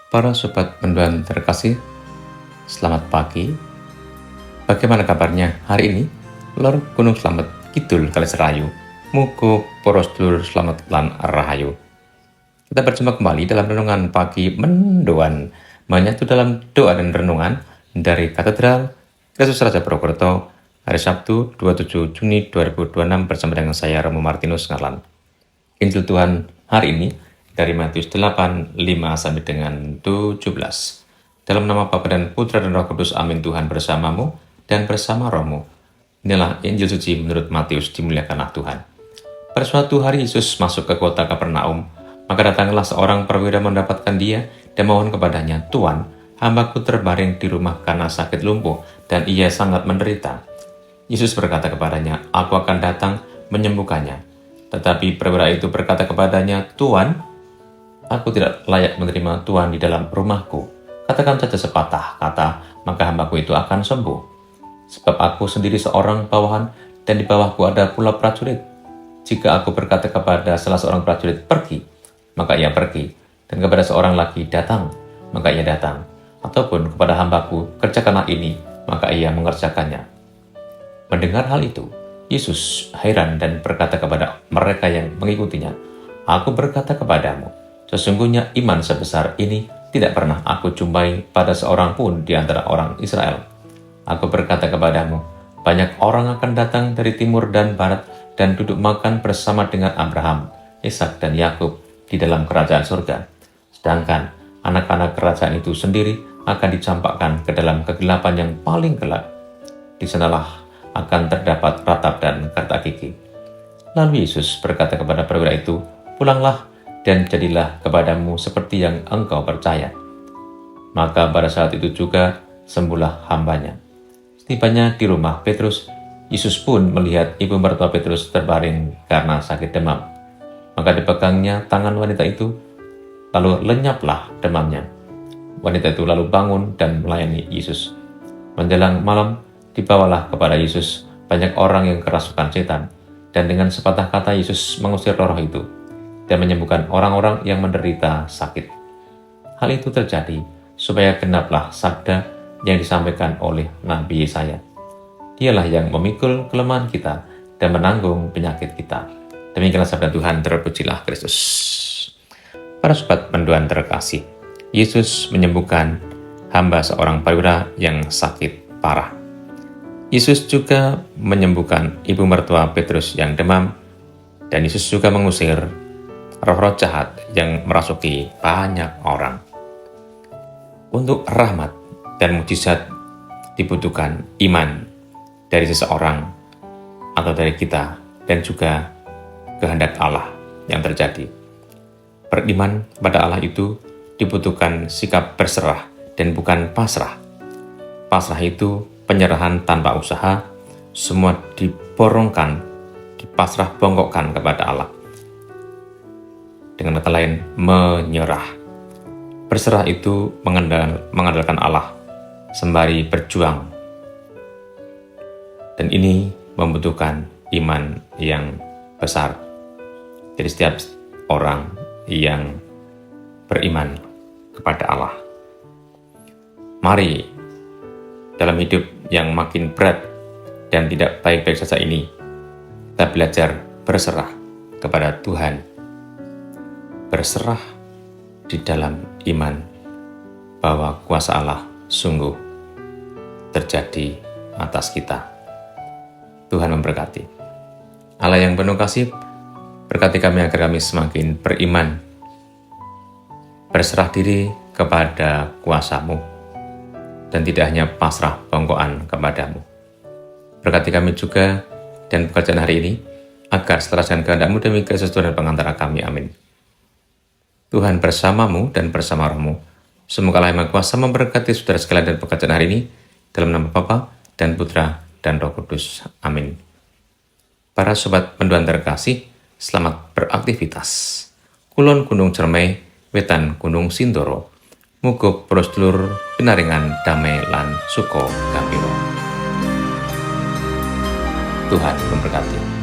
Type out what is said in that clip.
Para sobat penduan terkasih, selamat pagi. Bagaimana kabarnya hari ini? Lor Gunung Slamet Kidul Kali Serayu. Mugo poros dulur selamat lan rahayu. Kita berjumpa kembali dalam renungan pagi mendoan, menyatu dalam doa dan renungan dari Katedral Kristus Raja Purwokerto hari Sabtu 27 Juni 2026 bersama dengan saya Romo Martinus Ngarlan. Injil Tuhan hari ini dari Matius 8, 5 sampai dengan 17. Dalam nama Bapa dan Putra dan Roh Kudus, amin. Tuhan bersamamu dan bersama rohmu. Inilah Injil suci menurut Matius, dimuliakanlah Tuhan. Pada suatu hari Yesus masuk ke kota Kapernaum, maka datanglah seorang perwira mendapatkan dia dan mohon kepadanya, "Tuan, hambaku terbaring di rumah karena sakit lumpuh dan ia sangat menderita." Yesus berkata kepadanya, "Aku akan datang menyembuhkannya." Tetapi perwira itu berkata kepadanya, "Tuan, aku tidak layak menerima Tuhan di dalam rumahku. Katakan saja sepatah kata, maka hambaku itu akan sembuh. Sebab aku sendiri seorang bawahan, dan di bawahku ada pula prajurit. Jika aku berkata kepada salah seorang prajurit, 'Pergi,' maka ia pergi. Dan kepada seorang lagi, 'Datang,' maka ia datang. Ataupun kepada hambaku, 'Kerjakanlah ini,' maka ia mengerjakannya." Mendengar hal itu, Yesus heran dan berkata kepada mereka yang mengikutinya, "Aku berkata kepadamu, sesungguhnya iman sebesar ini tidak pernah aku jumpai pada seorang pun di antara orang Israel. Aku berkata kepadamu, banyak orang akan datang dari timur dan barat dan duduk makan bersama dengan Abraham, Ishak dan Yakub di dalam kerajaan surga. Sedangkan anak-anak kerajaan itu sendiri akan dicampakkan ke dalam kegelapan yang paling gelap. Di sanalah akan terdapat ratap dan kata gigi." Lalu Yesus berkata kepada perwira itu, "Pulanglah dan jadilah kepadamu seperti yang engkau percaya." Maka pada saat itu juga sembuhlah hambanya. Setibanya di rumah Petrus, Yesus pun melihat ibu mertua Petrus terbaring karena sakit demam. Maka dipegangnya tangan wanita itu, lalu lenyaplah demamnya. Wanita itu lalu bangun dan melayani Yesus. Menjelang malam, dibawalah kepada Yesus banyak orang yang kerasukan setan, dan dengan sepatah kata Yesus mengusir roh itu dan menyembuhkan orang-orang yang menderita sakit. Hal itu terjadi supaya genaplah sabda yang disampaikan oleh Nabi Yesaya. Dialah yang memikul kelemahan kita dan menanggung penyakit kita. Demikianlah sabda Tuhan, terpujilah Kristus. Para sobat penduan terkasih, Yesus menyembuhkan hamba seorang perwira yang sakit parah. Yesus juga menyembuhkan ibu mertua Petrus yang demam, dan Yesus juga mengusir roh-roh jahat yang merasuki banyak orang. Untuk rahmat dan mujizat dibutuhkan iman dari seseorang atau dari kita, dan juga kehendak Allah yang terjadi. Beriman pada Allah itu dibutuhkan sikap berserah dan bukan pasrah. Pasrah itu penyerahan tanpa usaha, semua diborongkan, dipasrah bongkokkan kepada Allah. Dengan kata lain, menyerah. Berserah itu mengandalkan Allah, sembari berjuang. Dan ini membutuhkan iman yang besar. Jadi setiap orang yang beriman kepada Allah. Mari dalam hidup yang makin berat dan tidak baik-baik saja ini, kita belajar berserah kepada Tuhan. Berserah di dalam iman bahwa kuasa Allah sungguh terjadi atas kita. Tuhan memberkati. Allah yang penuh kasih, berkati kami agar kami semakin beriman, berserah diri kepada kuasa-Mu, dan tidak hanya pasrah bongkokan kepadamu. Berkati kami juga dan pekerjaan hari ini, agar seteruskan kehendak-Mu demi Kristus Tuhan dan pengantara kami. Amin. Tuhan bersamamu dan bersama rohmu. Semoga Allah yang Maha Kuasa memberkati saudara sekalian dan pekerjaan hari ini, dalam nama Bapa dan Putra dan Roh Kudus. Amin. Para sobat penduan terkasih, selamat beraktivitas. Kulon Gunung Cermai, Wetan Gunung Sindoro, muga pros dulur pinaringan damai lan suko gambiro. Tuhan memberkati.